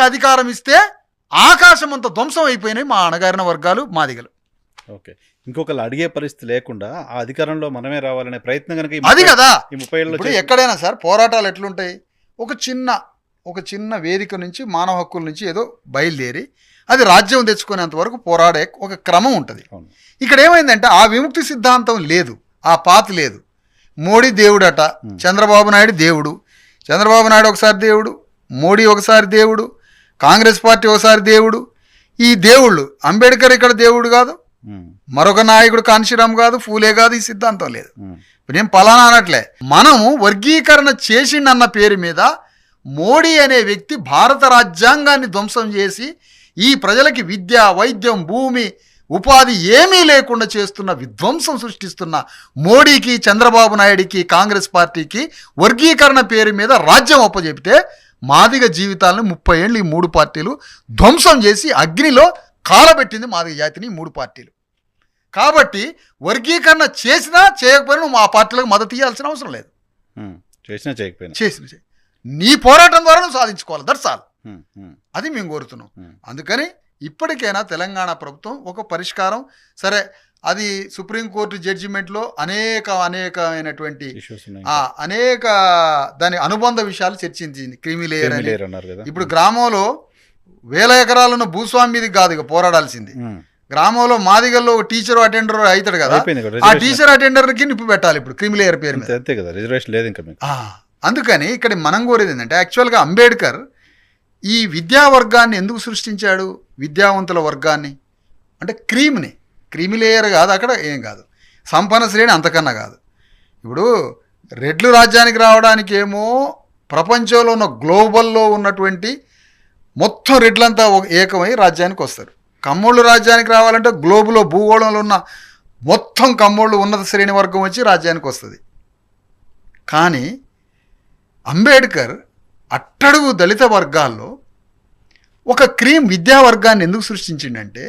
అధికారం ఇస్తే ఆకాశం అంత ధ్వంసం అయిపోయినాయి మా అణగారిన వర్గాలు మాదిగలు. ఓకే, ఇంకొకరు అడిగే పరిస్థితి లేకుండా ఆ అధికారంలో మనమే రావాలనే ప్రయత్నం కనుక అది కదా ఈ 30 ఏళ్ళలో ఇప్పుడు ఎక్కడైనా సార్ పోరాటాలు ఎట్లుంటాయి, ఒక చిన్న వేదిక నుంచి మానవ హక్కుల నుంచి ఏదో బయలుదేరి అది రాజ్యం తెచ్చుకునేంత వరకు పోరాడే ఒక క్రమం ఉంటుంది. ఇక్కడ ఏమైందంటే ఆ విముక్తి సిద్ధాంతం లేదు, ఆ పాత లేదు. మోడీ దేవుడట, చంద్రబాబు నాయుడు దేవుడు, చంద్రబాబు నాయుడు ఒకసారి దేవుడు, మోడీ ఒకసారి దేవుడు, కాంగ్రెస్ పార్టీ ఒకసారి దేవుడు. ఈ దేవుళ్ళు అంబేద్కర్ ఇక్కడ దేవుడు కాదు, మరొక నాయకుడు కాన్షీరామ్ కాదు, ఫూలే కాదు, ఈ సిద్ధాంతం లేదు. నేను పలానా అనట్లే, మనము వర్గీకరణ చేసిండన్న పేరు మీద మోడీ అనే వ్యక్తి భారత రాజ్యాంగాన్ని ధ్వంసం చేసి ఈ ప్రజలకి విద్య, వైద్యం, భూమి, ఉపాధి ఏమీ లేకుండా చేస్తున్న విధ్వంసం సృష్టిస్తున్న మోడీకి, చంద్రబాబు నాయుడికి, కాంగ్రెస్ పార్టీకి వర్గీకరణ పేరు మీద రాజ్యం అప్పచెపితే మాదిగ జీవితాలను 30 ఏళ్ళు ఈ 3 పార్టీలు ధ్వంసం చేసి అగ్నిలో కాలబెట్టింది మాదిగ జాతిని 3 పార్టీలు. కాబట్టి వర్గీకరణ చేసినా చేయకపోయినా నువ్వు ఆ పార్టీలకు మద్దతు ఇవ్వాల్సిన అవసరం లేదు. చేసిన నీ పోరాటం ద్వారా నువ్వు సాధించుకోవాలి, దట్స్ ఆల్. అది మేము కోరుతున్నాం. అందుకని ఇప్పటికైనా తెలంగాణ ప్రభుత్వం ఒక పరిష్కారం, సరే అది సుప్రీంకోర్టు జడ్జిమెంట్లో అనేకమైనటువంటి అనేక దాని అనుబంధ విషయాలు చర్చించింది. క్రీమీ లేయర్ అని ఇప్పుడు గ్రామంలో 1000 ఎకరాలున్న భూస్వామి మీదకి కాదు ఇక పోరాడాల్సింది. గ్రామంలో మాదిగల్లో ఒక టీచర్ అటెండర్ అవుతాడు కదా, ఆ టీచర్ అటెండర్కి నిప్పు పెట్టాలి ఇప్పుడు క్రీమీ లేయర్ పేరు మీద. అందుకని ఇక్కడ మనం కోరేది ఏంటంటే, యాక్చువల్గా అంబేద్కర్ ఈ విద్యా వర్గాన్ని ఎందుకు సృష్టించాడు, విద్యావంతుల వర్గాన్ని అంటే క్రీమీ లేయర్ కాదు, అక్కడ ఏం కాదు, సంపన్న శ్రేణి అంతకన్నా కాదు. ఇప్పుడు రెడ్లు రాజ్యానికి రావడానికి ఏమో ప్రపంచంలో ఉన్న గ్లోబల్లో ఉన్నటువంటి మొత్తం రెడ్లంతా ఏకమై రాజ్యానికి వస్తారు. కమ్మోళ్ళు రాజ్యానికి రావాలంటే గ్లోబులో భూగోళంలో ఉన్న మొత్తం కమ్మోళ్ళు ఉన్నత శ్రేణి వర్గం వచ్చి రాజ్యానికి వస్తుంది. కానీ అంబేద్కర్ అట్టడుగు దళిత వర్గాల్లో ఒక విద్యా వర్గాన్ని ఎందుకు సృష్టించిండంటే,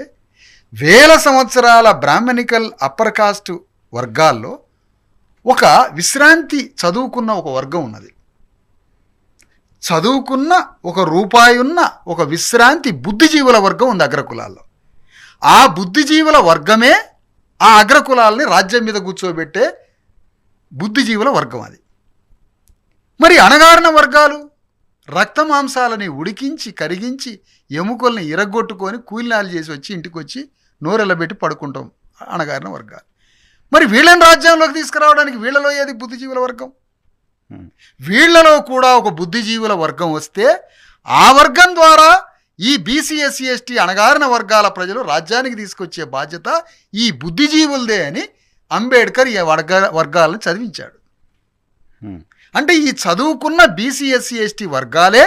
1000 సంవత్సరాల బ్రాహ్మణికల్ అప్పర్ కాస్ట్ వర్గాల్లో ఒక విశ్రాంతి చదువుకున్న ఒక వర్గం ఉన్నది. చదువుకున్న ఒక రూపాయి ఉన్న ఒక విశ్రాంతి బుద్ధిజీవుల వర్గం ఉంది అగ్రకులాల్లో. ఆ బుద్ధిజీవుల వర్గమే ఆ అగ్రకులాలని రాజ్యం మీద కూర్చోబెట్టే బుద్ధిజీవుల వర్గం అది. మరి అణగారిన వర్గాలు రక్త మాంసాలని ఉడికించి కరిగించి ఎముకల్ని ఇరగొట్టుకొని కూలినాలు చేసి వచ్చి ఇంటికి వచ్చి నోరెళ్ళబెట్టి పడుకుంటాం అణగారిన వర్గాలు. మరి వీళ్ళని రాజ్యంలోకి తీసుకురావడానికి వీళ్ళలో ఏది బుద్ధిజీవుల వర్గం? వీళ్లలో కూడా ఒక బుద్ధిజీవుల వర్గం వస్తే ఆ వర్గం ద్వారా ఈ బీసీ, ఎస్సీ, ఎస్టీ అణగారిన వర్గాల ప్రజలు రాజ్యానికి తీసుకొచ్చే బాధ్యత ఈ బుద్ధిజీవులదే అని అంబేద్కర్ ఈ వర్గాలను చదివించాడు. అంటే ఈ చదువుకున్న బీసీ, ఎస్సీ, ఎస్టీ వర్గాలే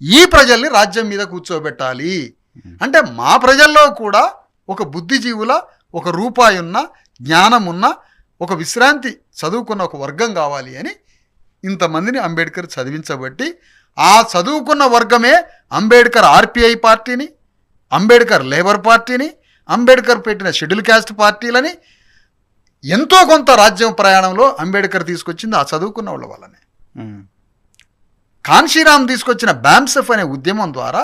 ఈ ప్రజల్ని రాజ్యం మీద కూర్చోబెట్టాలి. అంటే మా ప్రజల్లో కూడా ఒక బుద్ధిజీవుల, ఒక రూపాయి ఉన్న, జ్ఞానం ఉన్న, ఒక విశ్రాంతి చదువుకున్న ఒక వర్గం కావాలి అని ఇంతమందిని అంబేద్కర్ చదివించబట్టి ఆ చదువుకున్న వర్గమే అంబేద్కర్ ఆర్పిఐ పార్టీని, అంబేద్కర్ లేబర్ పార్టీని, అంబేద్కర్ పెట్టిన షెడ్యూల్ క్యాస్ట్ పార్టీలని ఎంతో కొంత రాజ్యం ప్రయాణంలో అంబేద్కర్ తీసుకొచ్చింది ఆ చదువుకున్న వాళ్ళ వల్లనే. కాన్షీరామ్ తీసుకొచ్చిన బ్యామ్సెఫ్ అనే ఉద్యమం ద్వారా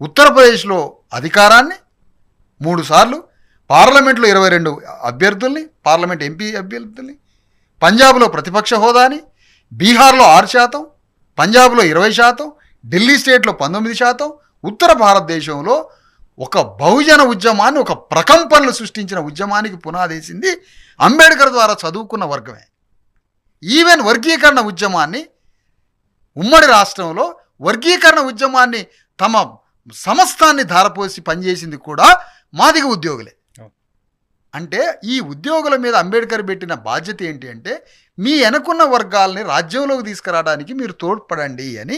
ఉత్తరప్రదేశ్లో అధికారాన్ని 3 సార్లు, పార్లమెంట్లో 22 అభ్యర్థుల్ని, పార్లమెంట్ ఎంపీ అభ్యర్థుల్ని, పంజాబ్లో ప్రతిపక్ష హోదాని, బీహార్లో 6%, పంజాబ్లో 20%, ఢిల్లీ స్టేట్లో 19%, ఉత్తర భారతదేశంలో ఒక బహుజన ఉద్యమాన్ని, ఒక ప్రకంపనలు సృష్టించిన ఉద్యమానికి పునాదేసింది అంబేద్కర్ ద్వారా చదువుకున్న వర్గమే. ఈవెన్ వర్గీకరణ ఉద్యమాన్ని ఉమ్మడి రాష్ట్రంలో వర్గీకరణ ఉద్యమాన్ని తమ సమస్తాన్ని ధారపోసి పనిచేసింది కూడా మాదిగ ఉద్యోగులే. అంటే ఈ ఉద్యోగుల మీద అంబేద్కర్ పెట్టిన బాధ్యత ఏంటి అంటే, మీ వెనకున్న వర్గాల్ని రాజ్యంలోకి తీసుకురావడానికి మీరు తోడ్పడండి అని